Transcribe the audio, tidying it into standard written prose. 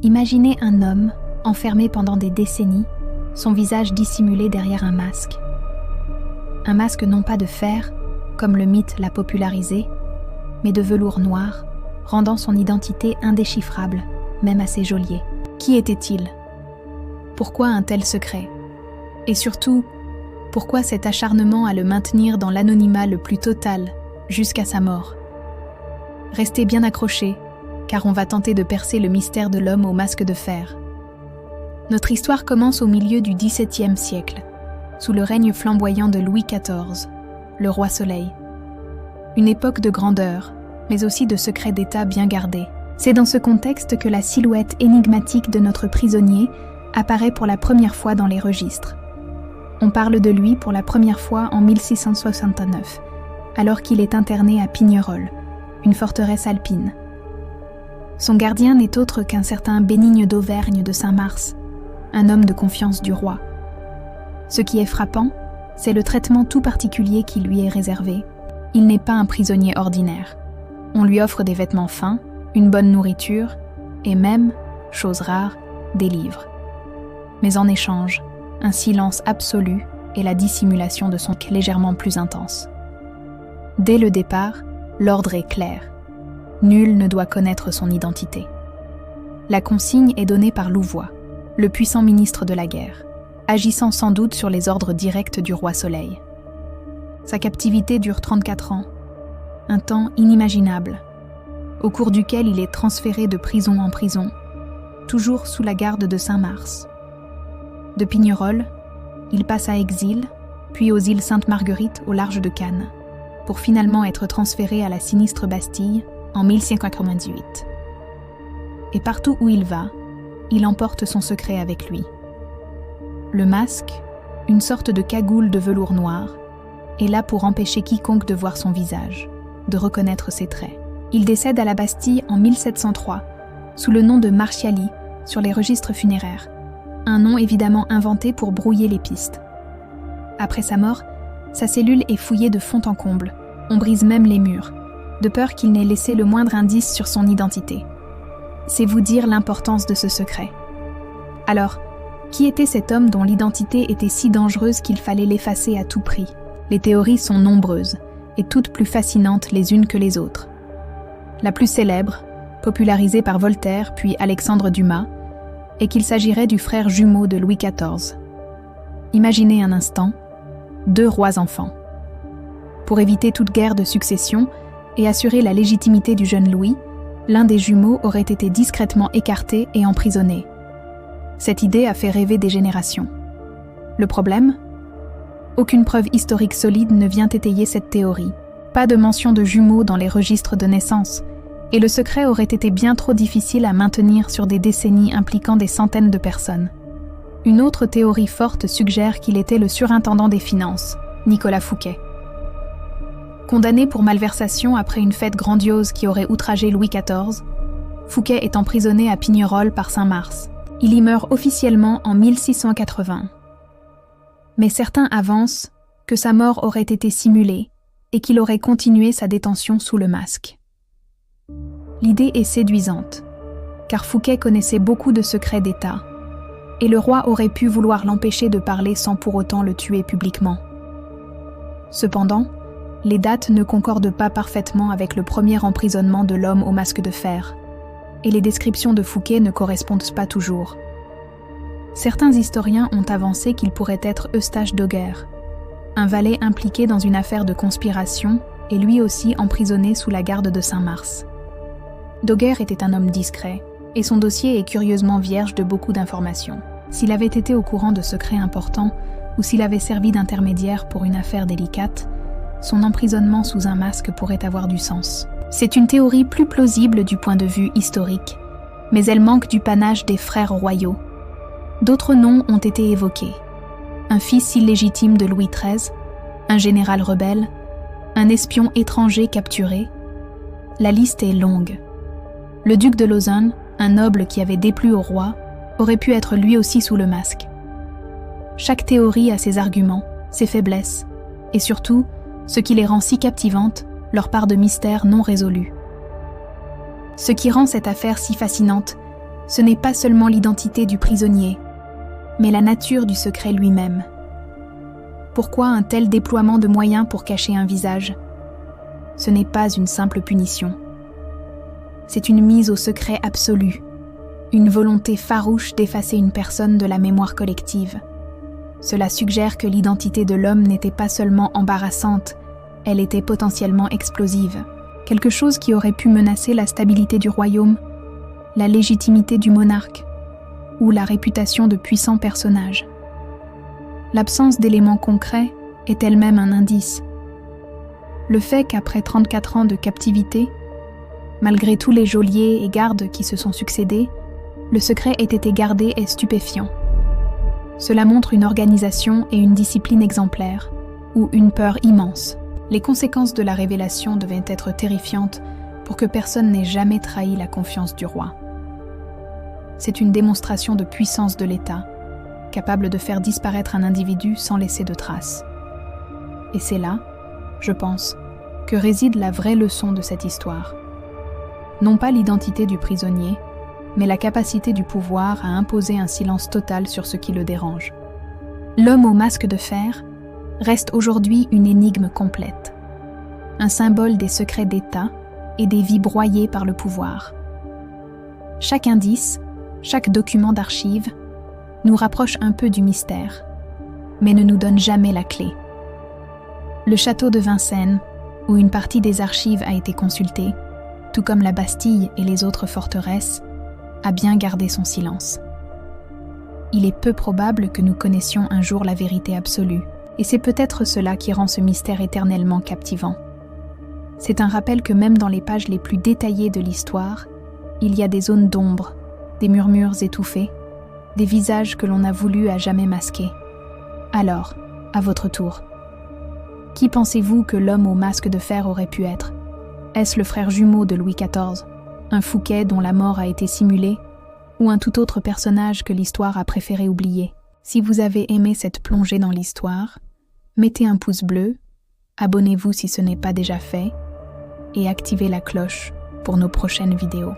Imaginez un homme enfermé pendant des décennies, son visage dissimulé derrière un masque. Un masque non pas de fer, comme le mythe l'a popularisé, mais de velours noir, rendant son identité indéchiffrable, même à ses geôliers. Qui était-il ? Pourquoi un tel secret ? Et surtout, pourquoi cet acharnement à le maintenir dans l'anonymat le plus total, jusqu'à sa mort ? Restez bien accrochés, car on va tenter de percer le mystère de l'homme au masque de fer. Notre histoire commence au milieu du XVIIe siècle, sous le règne flamboyant de Louis XIV, le roi Soleil. Une époque de grandeur, mais aussi de secrets d'État bien gardés. C'est dans ce contexte que la silhouette énigmatique de notre prisonnier apparaît pour la première fois dans les registres. On parle de lui pour la première fois en 1669, alors qu'il est interné à Pignerol, une forteresse alpine. Son gardien n'est autre qu'un certain Bénigne d'Auvergne de Saint-Mars, un homme de confiance du roi. Ce qui est frappant, c'est le traitement tout particulier qui lui est réservé. Il n'est pas un prisonnier ordinaire. On lui offre des vêtements fins, une bonne nourriture, et même, chose rare, des livres. Mais en échange, un silence absolu et la dissimulation de son légèrement plus intense. Dès le départ, l'ordre est clair. Nul ne doit connaître son identité. La consigne est donnée par Louvois, le puissant ministre de la guerre, agissant sans doute sur les ordres directs du roi Soleil. Sa captivité dure 34 ans, un temps inimaginable, au cours duquel il est transféré de prison en prison, toujours sous la garde de Saint-Mars. De Pignerol, il passe à exil, puis aux îles Sainte-Marguerite au large de Cannes, pour finalement être transféré à la sinistre Bastille en 1598. Et partout où il va, il emporte son secret avec lui. Le masque, une sorte de cagoule de velours noir, est là pour empêcher quiconque de voir son visage, de reconnaître ses traits. Il décède à la Bastille en 1703, sous le nom de Marchiali, sur les registres funéraires, un nom évidemment inventé pour brouiller les pistes. Après sa mort, sa cellule est fouillée de fond en comble, on brise même les murs, de peur qu'il n'ait laissé le moindre indice sur son identité. C'est vous dire l'importance de ce secret. Alors, qui était cet homme dont l'identité était si dangereuse qu'il fallait l'effacer à tout prix ? Les théories sont nombreuses, et toutes plus fascinantes les unes que les autres. La plus célèbre, popularisée par Voltaire puis Alexandre Dumas, est qu'il s'agirait du frère jumeau de Louis XIV. Imaginez un instant, 2 rois enfants. Pour éviter toute guerre de succession et assurer la légitimité du jeune Louis, l'un des jumeaux aurait été discrètement écarté et emprisonné. Cette idée a fait rêver des générations. Le problème ? Aucune preuve historique solide ne vient étayer cette théorie. Pas de mention de jumeaux dans les registres de naissance, et le secret aurait été bien trop difficile à maintenir sur des décennies impliquant des centaines de personnes. Une autre théorie forte suggère qu'il était le surintendant des finances, Nicolas Fouquet. Condamné pour malversation après une fête grandiose qui aurait outragé Louis XIV, Fouquet est emprisonné à Pignerol par Saint-Mars. Il y meurt officiellement en 1680. Mais certains avancent que sa mort aurait été simulée et qu'il aurait continué sa détention sous le masque. L'idée est séduisante, car Fouquet connaissait beaucoup de secrets d'État, et le roi aurait pu vouloir l'empêcher de parler sans pour autant le tuer publiquement. Cependant, les dates ne concordent pas parfaitement avec le premier emprisonnement de l'homme au masque de fer, et les descriptions de Fouquet ne correspondent pas toujours. Certains historiens ont avancé qu'il pourrait être Eustache d'Auguerre, un valet impliqué dans une affaire de conspiration et lui aussi emprisonné sous la garde de Saint-Mars. D'Auguerre était un homme discret, et son dossier est curieusement vierge de beaucoup d'informations. S'il avait été au courant de secrets importants ou s'il avait servi d'intermédiaire pour une affaire délicate, son emprisonnement sous un masque pourrait avoir du sens. C'est une théorie plus plausible du point de vue historique, mais elle manque du panache des frères royaux. D'autres noms ont été évoqués. Un fils illégitime de Louis XIII, un général rebelle, un espion étranger capturé. La liste est longue. Le duc de Lausanne, un noble qui avait déplu au roi, aurait pu être lui aussi sous le masque. Chaque théorie a ses arguments, ses faiblesses, et surtout, ce qui les rend si captivantes, leur part de mystère non résolu. Ce qui rend cette affaire si fascinante, Ce n'est pas seulement l'identité du prisonnier, mais la nature du secret lui-même. Pourquoi un tel déploiement de moyens pour cacher un visage ? Ce n'est pas une simple punition. C'est une mise au secret absolu, une volonté farouche d'effacer une personne de la mémoire collective. Cela suggère que l'identité de l'homme n'était pas seulement embarrassante, elle était potentiellement explosive. Quelque chose qui aurait pu menacer la stabilité du royaume, la légitimité du monarque ou la réputation de puissants personnages. L'absence d'éléments concrets est elle-même un indice. Le fait qu'après 34 ans de captivité, malgré tous les geôliers et gardes qui se sont succédés, le secret ait été gardé est stupéfiant. Cela montre une organisation et une discipline exemplaires, ou une peur immense. Les conséquences de la révélation devaient être terrifiantes pour que personne n'ait jamais trahi la confiance du roi. C'est une démonstration de puissance de l'État, capable de faire disparaître un individu sans laisser de traces. Et c'est là, je pense, que réside la vraie leçon de cette histoire. Non pas l'identité du prisonnier, mais la capacité du pouvoir à imposer un silence total sur ce qui le dérange. L'homme au masque de fer reste aujourd'hui une énigme complète, un symbole des secrets d'État et des vies broyées par le pouvoir. Chaque indice, chaque document d'archives, nous rapproche un peu du mystère, mais ne nous donne jamais la clé. Le château de Vincennes, où une partie des archives a été consultée, tout comme la Bastille et les autres forteresses, a bien gardé son silence. Il est peu probable que nous connaissions un jour la vérité absolue, et c'est peut-être cela qui rend ce mystère éternellement captivant. C'est un rappel que même dans les pages les plus détaillées de l'histoire, il y a des zones d'ombre, des murmures étouffés, des visages que l'on a voulu à jamais masquer. Alors, à votre tour, qui pensez-vous que l'homme au masque de fer aurait pu être ? Est-ce le frère jumeau de Louis XIV, un Fouquet dont la mort a été simulée, ou un tout autre personnage que l'histoire a préféré oublier ? Si vous avez aimé cette plongée dans l'histoire, mettez un pouce bleu, abonnez-vous si ce n'est pas déjà fait, et activez la cloche pour nos prochaines vidéos.